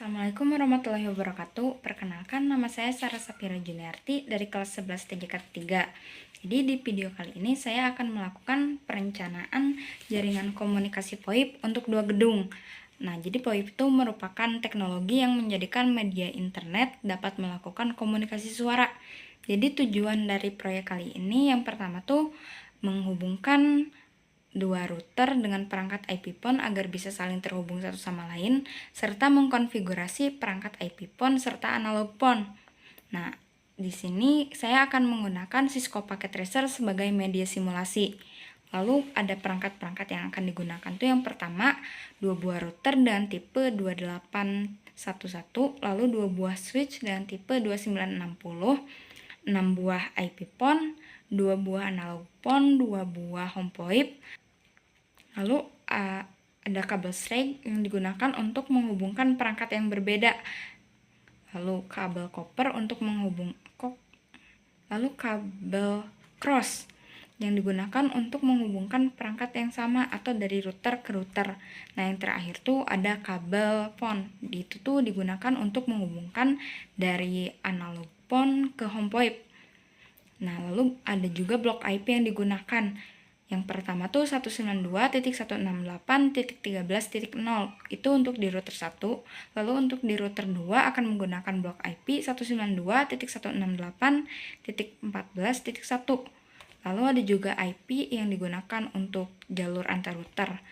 Assalamualaikum warahmatullahi wabarakatuh. Perkenalkan, nama saya Sarah Safira Juniarti dari kelas 11 TJK 3. Jadi di video kali ini saya akan melakukan perencanaan jaringan komunikasi VoIP untuk 2 gedung. Nah, jadi VoIP itu merupakan teknologi yang menjadikan media internet dapat melakukan komunikasi suara. Jadi tujuan dari proyek kali ini yang pertama tuh menghubungkan dua router dengan perangkat IP phone agar bisa saling terhubung satu sama lain, serta mengkonfigurasi perangkat IP phone serta analog phone. Nah, di sini saya akan menggunakan Cisco Packet Tracer sebagai media simulasi. Lalu ada perangkat-perangkat yang akan digunakan tuh yang pertama 2 buah router dengan tipe 2811, lalu 2 buah switch dengan tipe 2960, 6 buah IP phone, 2 buah analog phone, 2 buah home VoIP. Lalu ada kabel string yang digunakan untuk menghubungkan perangkat yang berbeda. Lalu kabel copper untuk lalu kabel cross yang digunakan untuk menghubungkan perangkat yang sama atau dari router ke router. Nah, yang terakhir tuh ada kabel phone. Itu tuh digunakan untuk menghubungkan dari analog phone ke home VoIP. Nah, lalu ada juga blok IP yang digunakan. Yang pertama tuh 192.168.13.0 itu untuk di router 1, lalu untuk di router 2 akan menggunakan blok IP 192.168.14.1. Lalu ada juga IP yang digunakan untuk jalur antar router,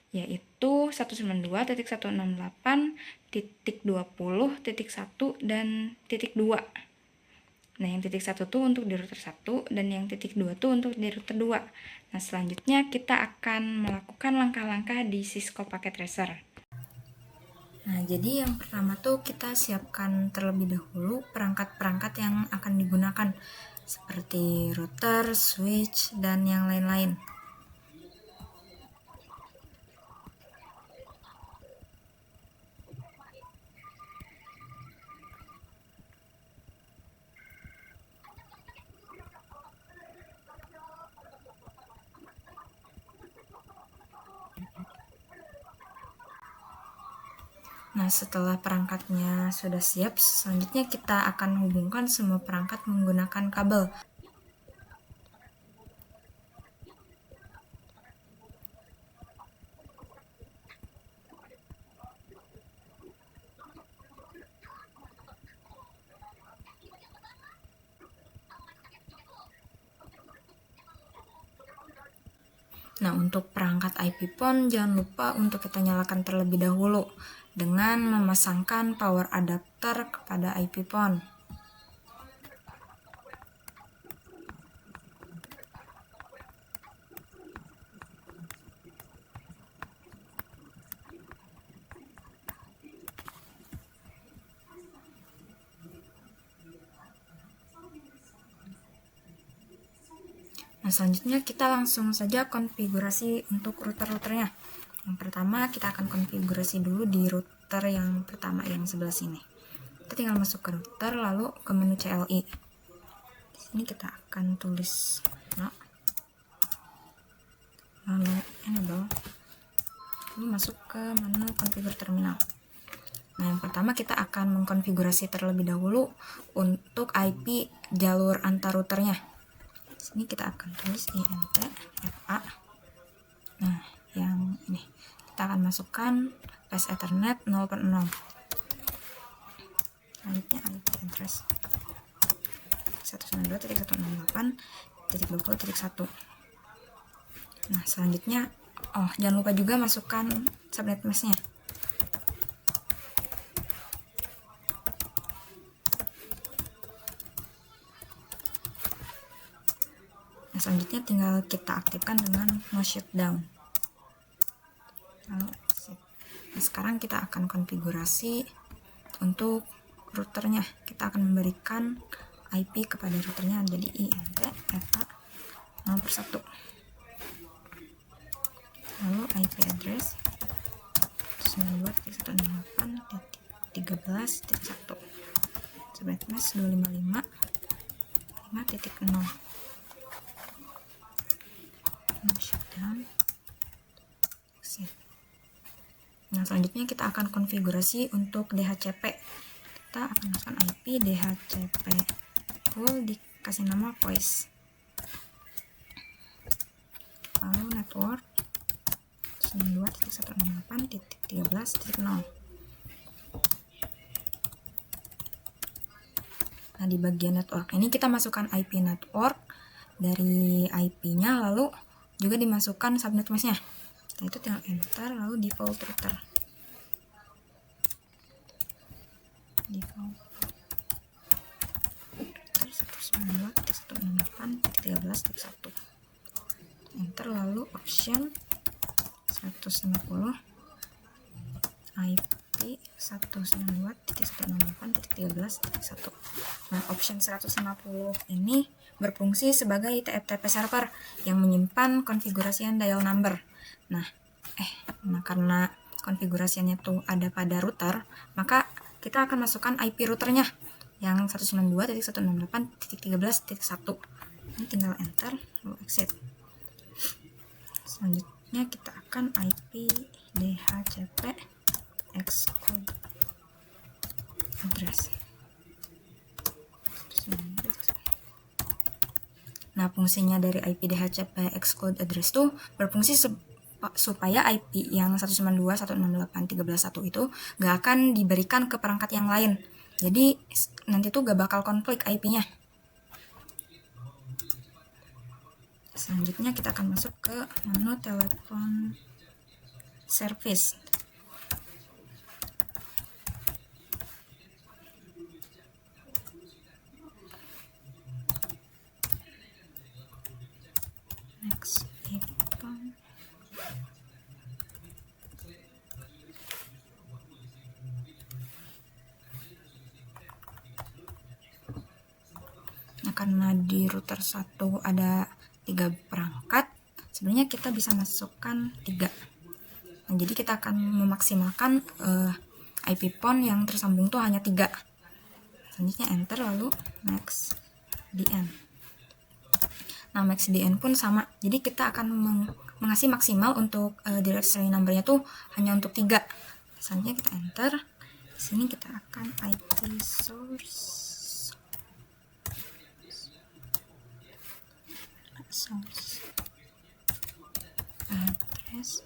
yaitu 192.168.20.1 dan .2. Nah, yang titik 1 tuh untuk di router 1 dan yang titik 2 tuh untuk di router 2. Nah, selanjutnya kita akan melakukan langkah-langkah di Cisco Packet Tracer. Nah, jadi yang pertama tuh kita siapkan terlebih dahulu perangkat-perangkat yang akan digunakan seperti router, switch, dan yang lain-lain. Nah, setelah perangkatnya sudah siap, selanjutnya kita akan hubungkan semua perangkat menggunakan kabel. Nah, untuk perangkat IP phone jangan lupa untuk kita nyalakan terlebih dahulu dengan memasangkan power adapter kepada IP phone. Nah, selanjutnya kita langsung saja konfigurasi untuk router-routernya. Yang pertama kita akan konfigurasi dulu di router yang pertama yang sebelah sini. Kita tinggal masuk ke router lalu ke menu CLI. Di sini kita akan tulis no, lalu enable, lalu masuk ke menu configure terminal. Nah, yang pertama kita akan mengkonfigurasi terlebih dahulu untuk IP jalur antar routernya. Ini kita akan tulis INT FA. Nah, yang ini kita akan masukkan flash Ethernet 0.0. Selanjutnya IP address 192.168.20.1. Nah, selanjutnya jangan lupa juga masukkan subnet mask-nya. Nah, selanjutnya tinggal kita aktifkan dengan no shutdown. Lalu, nah, sekarang kita akan konfigurasi untuk routernya. Kita akan memberikan IP kepada routernya, jadi INT FA 0/1. Lalu IP address 192.168.13.1. Subnet mask 255.5.0. Shutdown, exit. Nah, selanjutnya kita akan konfigurasi untuk DHCP. Kita akan masukkan IP DHCP full, dikasih nama voice, lalu network 92.168.13.0. Nah, di bagian network ini kita masukkan IP network dari IP-nya, lalu juga dimasukkan subnet mask-nya. Setelah itu tinggal enter, lalu default router. Default router 192.168.13.1. Enter, lalu option 160 IP 192.168.13.1. Nah, option 160 ini berfungsi sebagai TFTP server yang menyimpan konfigurasian dial number. Nah, karena konfigurasiannya tuh ada pada router, maka kita akan masukkan IP routernya yang 192.168.13.1. Ini tinggal enter, lalu exit. Selanjutnya kita akan IP DHCP exclude address. Nah, fungsinya dari IP DHCP exclude address tuh berfungsi supaya IP yang 192.168.13.1 itu gak akan diberikan ke perangkat yang lain. Jadi nanti tuh gak bakal konflik IP-nya. Selanjutnya kita akan masuk ke menu telepon service. Next, iPhone. Nah, karena di router 1 ada 3 perangkat, sebenarnya kita bisa masukkan 3. Nah, jadi kita akan memaksimalkan IP phone yang tersambung tuh hanya 3. Selanjutnya enter, lalu max DN. Nah, max DN pun sama. Jadi kita akan mengasih maksimal untuk directory number-nya tuh hanya untuk 3. Selanjutnya kita enter. Di sini kita akan IP source address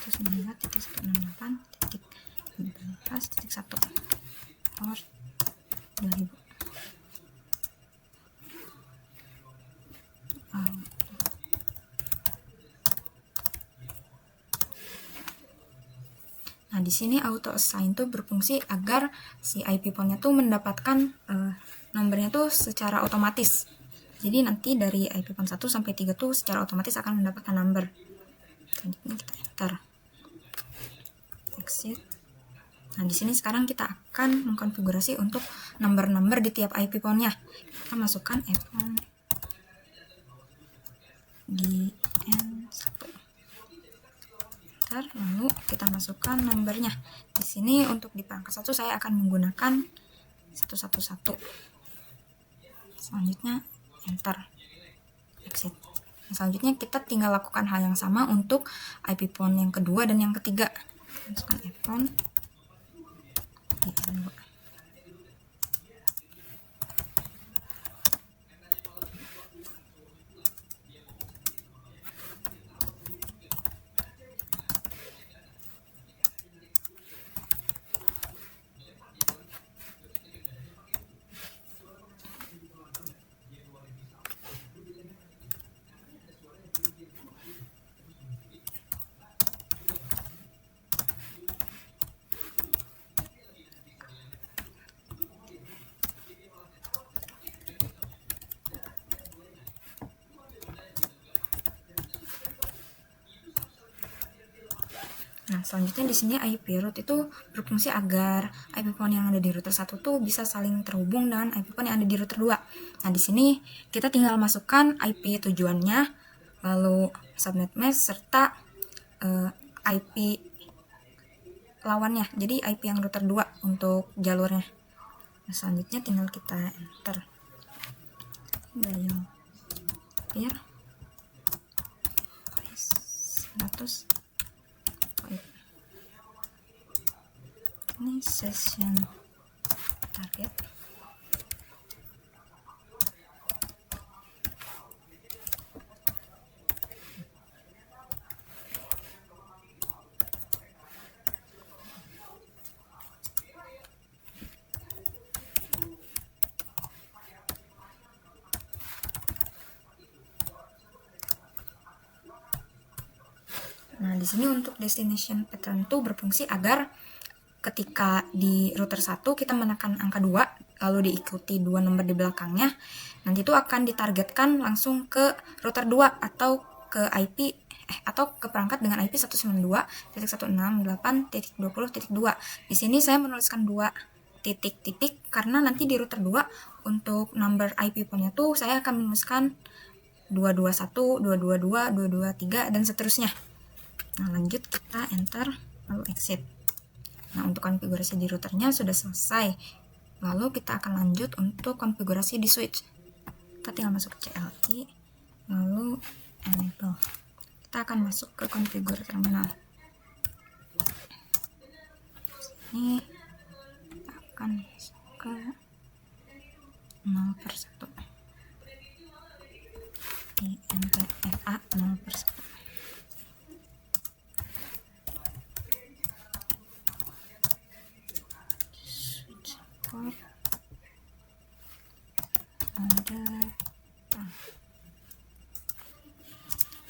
192.168.13.1 port 2000. Nah, di sini auto assign tuh berfungsi agar si IP phone-nya tuh mendapatkan nomornya tuh secara otomatis. Jadi nanti dari IP phone 1 sampai 3 tuh secara otomatis akan mendapatkan number. Selanjutnya kita enter. Exit. Nah, di sini sekarang kita akan mengkonfigurasi untuk number-number di tiap IP phone-nya. Kita masukkan iPhone DN1. Lalu kita masukkan nomornya. Di sini untuk di perangkat 1 saya akan menggunakan 111. Selanjutnya enter, exit. Nah, selanjutnya kita tinggal lakukan hal yang sama untuk IP phone yang kedua dan yang ketiga. Masukkan iPhone DN2. Nah, selanjutnya di sini IP route itu berfungsi agar IP phone yang ada di router 1 tuh bisa saling terhubung dengan IP phone yang ada di router 2. Nah, di sini kita tinggal masukkan IP tujuannya, lalu subnet mask serta IP lawannya. Jadi IP yang router 2 untuk jalurnya. Nah, selanjutnya tinggal kita enter. Dial pair 100. session target. Nah, di sini untuk destination pattern itu berfungsi agar ketika di router 1 kita menekan angka 2 lalu diikuti 2 nomor di belakangnya, nanti itu akan ditargetkan langsung ke router 2 atau ke IP atau ke perangkat dengan IP 192.168.20.2. Di sini saya menuliskan 2 titik-titik karena nanti di router 2 untuk number IP pon-nya tuh saya akan menuliskan 221, 222, 223 dan seterusnya. Nah, lanjut kita enter lalu exit. Nah, untuk konfigurasi di routernya sudah selesai. Lalu kita akan lanjut untuk konfigurasi di switch. Kita tinggal masuk ke CLI, lalu enable. Kita akan masuk ke configure terminal. Ini kita akan masuk ke 0/1. INTFA 0/1.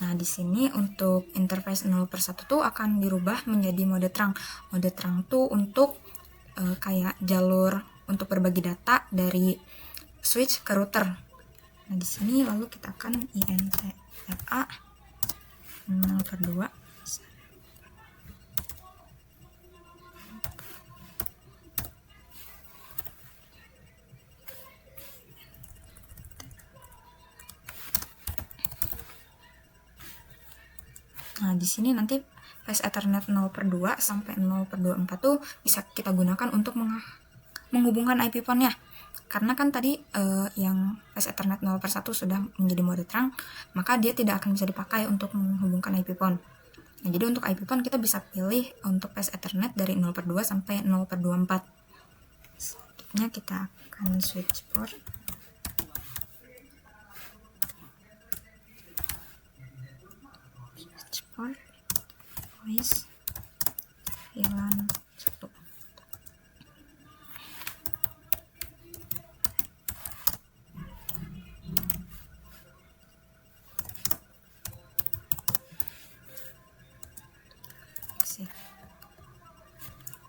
Nah, di sini untuk interface 0/1 tuh akan dirubah menjadi mode terang. Mode terang tuh untuk kayak jalur untuk berbagi data dari switch ke router. Nah, di sini lalu kita akan INTFA 0/2. Nah, di sini nanti Fast Ethernet 0/2 sampai 0/24 tuh bisa kita gunakan untuk menghubungkan IP pon-nya. Karena kan tadi yang Fast Ethernet 0/1 sudah menjadi mode terang, maka dia tidak akan bisa dipakai untuk menghubungkan IP pon. Nah, jadi untuk IP pon kita bisa pilih untuk Fast Ethernet dari 0/2 sampai 0/24. Selanjutnya kita akan switch port. Voice VLAN 1.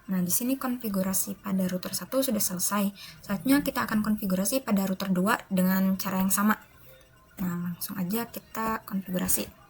Nah, di sini konfigurasi pada router 1 sudah selesai. Saatnya kita akan konfigurasi pada router 2 dengan cara yang sama. Nah, langsung aja kita konfigurasi.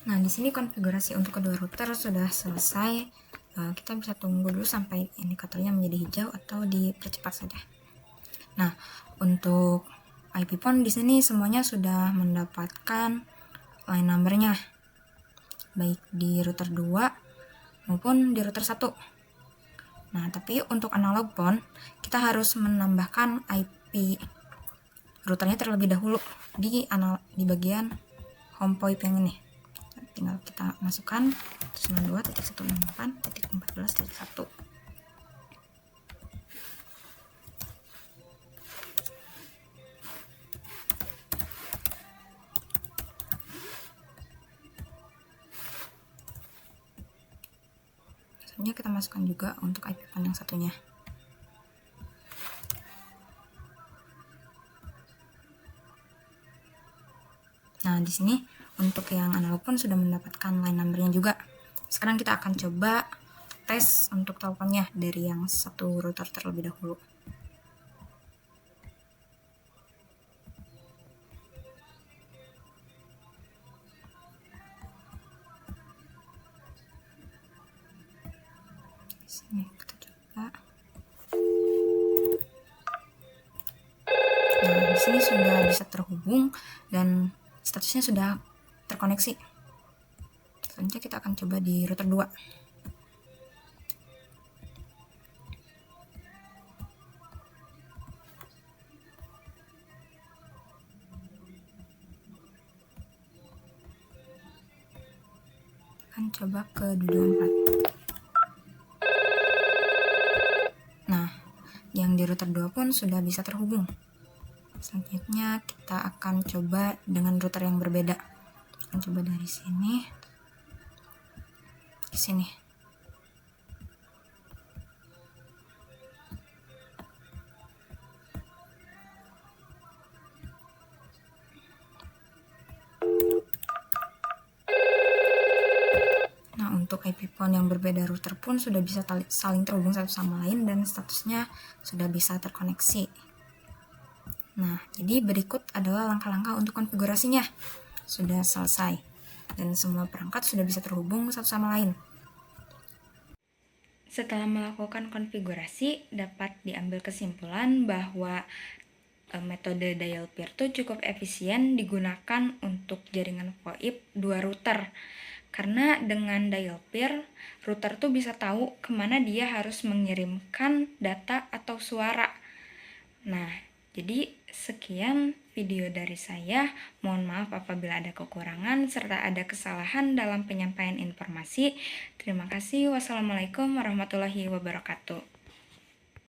Nah, di sini konfigurasi untuk kedua router sudah selesai. Kita bisa tunggu dulu sampai indikatornya menjadi hijau atau dipercepat saja. Nah, untuk IP phone di sini semuanya sudah mendapatkan line numbernya, baik di router 2 maupun di router 1. Nah, tapi untuk analog phone kita harus menambahkan IP routernya terlebih dahulu di bagian home POIP yang ini. Tinggal kita masukkan 192.168.14.1. Selanjutnya kita masukkan juga untuk IP phone yang satunya. Nah, di sini untuk yang analog pun sudah mendapatkan line numbernya juga. Sekarang kita akan coba tes untuk teleponnya dari yang satu router terlebih dahulu. Sini kita coba. Nah, di sini sudah bisa terhubung dan statusnya sudah terkoneksi. Selanjutnya kita akan coba di router 2. Akan coba ke 224. Nah, yang di router 2 pun sudah bisa terhubung. Selanjutnya kita akan coba dengan router yang berbeda. Akan coba dari sini ke sini. Nah, untuk IP phone yang berbeda router pun sudah bisa saling terhubung satu sama lain dan statusnya sudah bisa terkoneksi. Nah, jadi berikut adalah langkah-langkah untuk konfigurasinya. Sudah selesai dan semua perangkat sudah bisa terhubung satu sama lain. Setelah melakukan konfigurasi, dapat diambil kesimpulan bahwa metode dial peer itu cukup efisien digunakan untuk jaringan VoIP 2 router. Karena dengan dial peer, router tuh bisa tahu kemana dia harus mengirimkan data atau suara. Nah, jadi sekian video dari saya. Mohon maaf apabila ada kekurangan serta ada kesalahan dalam penyampaian informasi. Terima kasih. Wassalamualaikum warahmatullahi wabarakatuh.